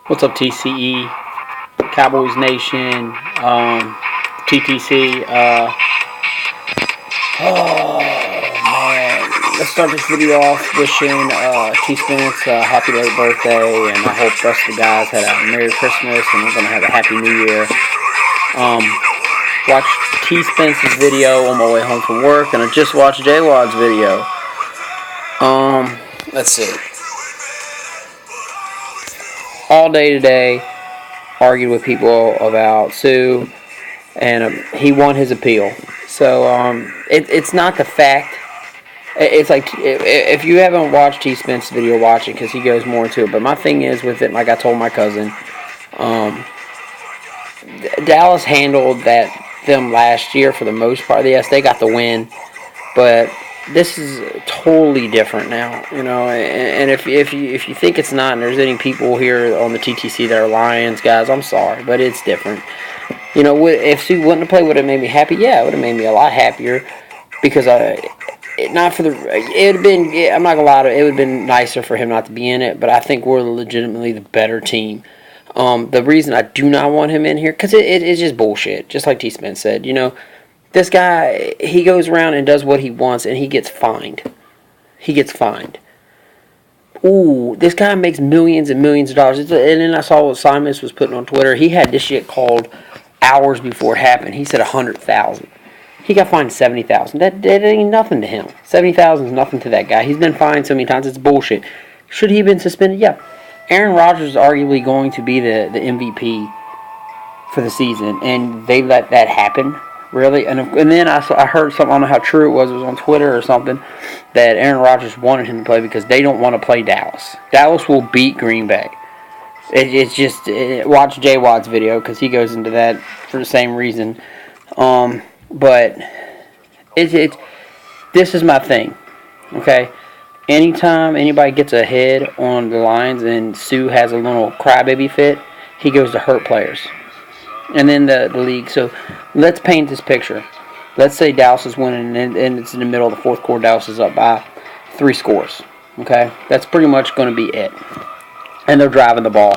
What's up, TCE, Cowboys Nation, TTC? Oh man, let's start this video off wishing T-Spence a happy late birthday, and I hope the rest of the guys had a Merry Christmas, and we're gonna have a Happy New Year. Watched T-Spence's video on my way home from work, and I just watched J-Wad's video. Let's see. All day today, argued with people about Sue, and he won his appeal. So it's not the fact. It's like, if you haven't watched T-Spence's video, watch it, because he goes more into it. But my thing is with it, like I told my cousin, Dallas handled them last year for the most part. Yes, they got the win, but this is totally different now, you know. And if you think it's not, and there's any people here on the TTC that are Lions guys, I'm sorry, but it's different. You know, if Sue wouldn't have played, would it have made me happy? Yeah, it would have made me a lot happier, because it would have been. I'm not gonna lie to it would have been nicer for him not to be in it, but I think we're legitimately the better team. The reason I do not want him in here, because it's just bullshit, just like T-Spence said, you know. This guy, he goes around and does what he wants, and he gets fined. He gets fined. Ooh, this guy makes millions and millions of dollars. And then I saw what Simons was putting on Twitter. He had this shit called hours before it happened. He said $100,000. He got fined $70,000. That ain't nothing to him. $70,000 is nothing to that guy. He's been fined so many times. It's bullshit. Should he have been suspended? Yeah. Aaron Rodgers is arguably going to be the MVP for the season, and they let that happen. Really? And then I heard something, I don't know how true it was on Twitter or something, that Aaron Rodgers wanted him to play because they don't want to play Dallas. Dallas will beat Green Bay. It's just, watch J-Wad's video, because he goes into that for the same reason. But this is my thing, okay? Anytime anybody gets ahead on the Lions and Sue has a little crybaby fit, he goes to hurt players. And then the league. So let's paint this picture. Let's say Dallas is winning, and it's in the middle of the fourth quarter. Dallas is up by 3 scores. Okay? That's pretty much going to be it. And they're driving the ball.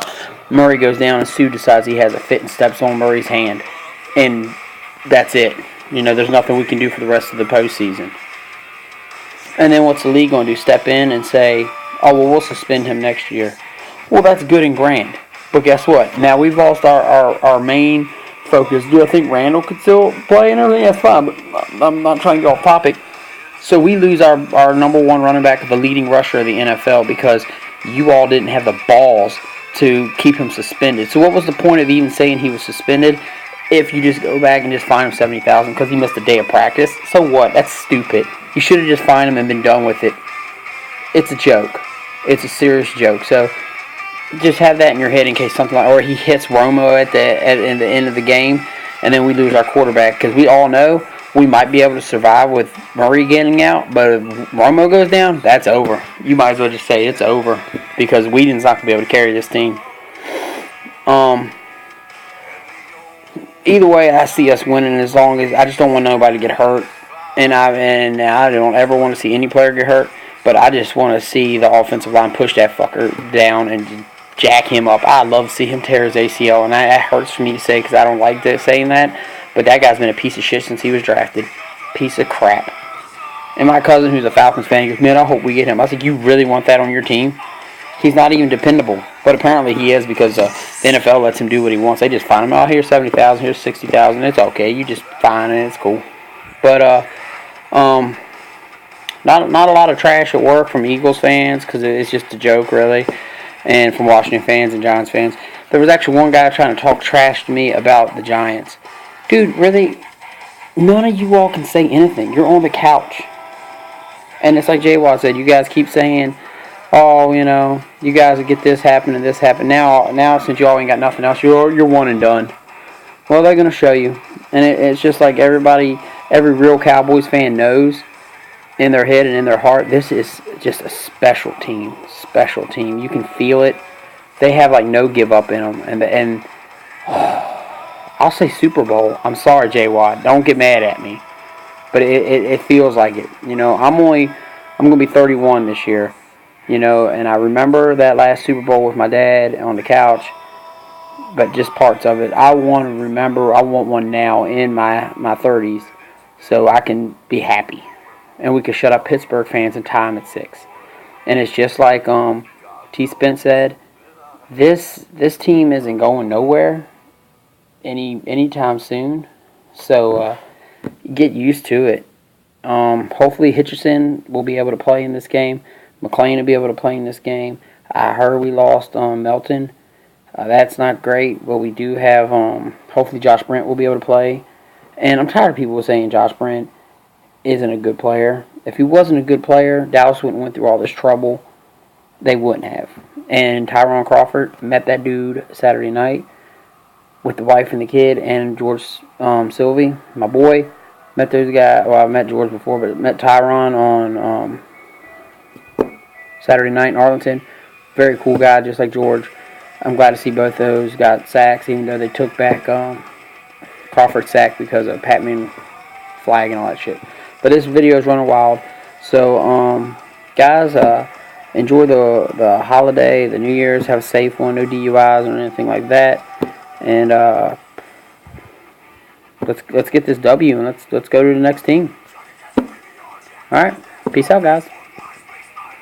Murray goes down, and Sue decides he has a fit and steps on Murray's hand. And that's it. You know, there's nothing we can do for the rest of the postseason. And then what's the league going to do? Step in and say, oh, well, we'll suspend him next year. Well, that's good and grand. But guess what? Now we've lost our main focus. Do I think Randall could still play and everything? That's fine, but I'm not trying to get off topic. So we lose our number one running back, the leading rusher of the NFL, because you all didn't have the balls to keep him suspended. So what was the point of even saying he was suspended if you just go back and just fine him $70,000 because he missed a day of practice? So what? That's stupid. You should have just fined him and been done with it. It's a joke. It's a serious joke. So just have that in your head in case something like, or he hits Romo at the end of the game, and then we lose our quarterback, because we all know we might be able to survive with Murray getting out, but if Romo goes down, that's over. You might as well just say it's over, because Whedon's not going to be able to carry this team. Either way, I see us winning, as long as I just don't want nobody to get hurt, and I don't ever want to see any player get hurt, but I just want to see the offensive line push that fucker down and jack him up. I love to see him tear his ACL, and that hurts for me to say, because I don't like saying that, but that guy's been a piece of shit since he was drafted. Piece of crap. And my cousin, who's a Falcons fan, he goes, man, I hope we get him. I was like, you really want that on your team? He's not even dependable, but apparently he is, because the NFL lets him do what he wants. They just fine him. Oh, here's $70,000, here's $60,000. It's okay. You just fine it. It's cool. But not a lot of trash at work from Eagles fans, because it's just a joke, really. And from Washington fans and Giants fans. There was actually one guy trying to talk trash to me about the Giants. Dude, really, none of you all can say anything. You're on the couch. And it's like J-Wad said, you guys keep saying, oh, you know, you guys will get this happen and this happen. Now since you all ain't got nothing else, you're one and done. Well, they're going to show you. And it's just like every real Cowboys fan knows in their head and in their heart, this is just a special team. Special team. You can feel it. They have like no give up in them. And I'll say Super Bowl. I'm sorry, J-Wad. Don't get mad at me. But it feels like it. You know, I'm going to be 31 this year. You know, and I remember that last Super Bowl with my dad on the couch. but just parts of it. I want to remember. I want one now in my 30s, so I can be happy, and we can shut up Pittsburgh fans and tie them at 6. And it's just like T. Spence said. This team isn't going nowhere anytime soon. So get used to it. Hopefully Hitchison will be able to play in this game. McLean will be able to play in this game. I heard we lost Melton. That's not great, but we do have, hopefully Josh Brent will be able to play. And I'm tired of people saying Josh Brent isn't a good player. If he wasn't a good player, Dallas wouldn't went through all this trouble. They wouldn't have. And Tyron Crawford met that dude Saturday night with the wife and the kid, and George Sylvie, my boy. Met those guys. Well, I met George before, but met Tyron on Saturday night in Arlington. Very cool guy, just like George. I'm glad to see both those got sacks, even though they took back Crawford's sack because of Patman flag and all that shit. But this video is running wild. So, guys, enjoy the holiday, the New Year's. Have a safe one, no DUIs or anything like that. And let's get this W and let's go to the next team. All right, peace out, guys.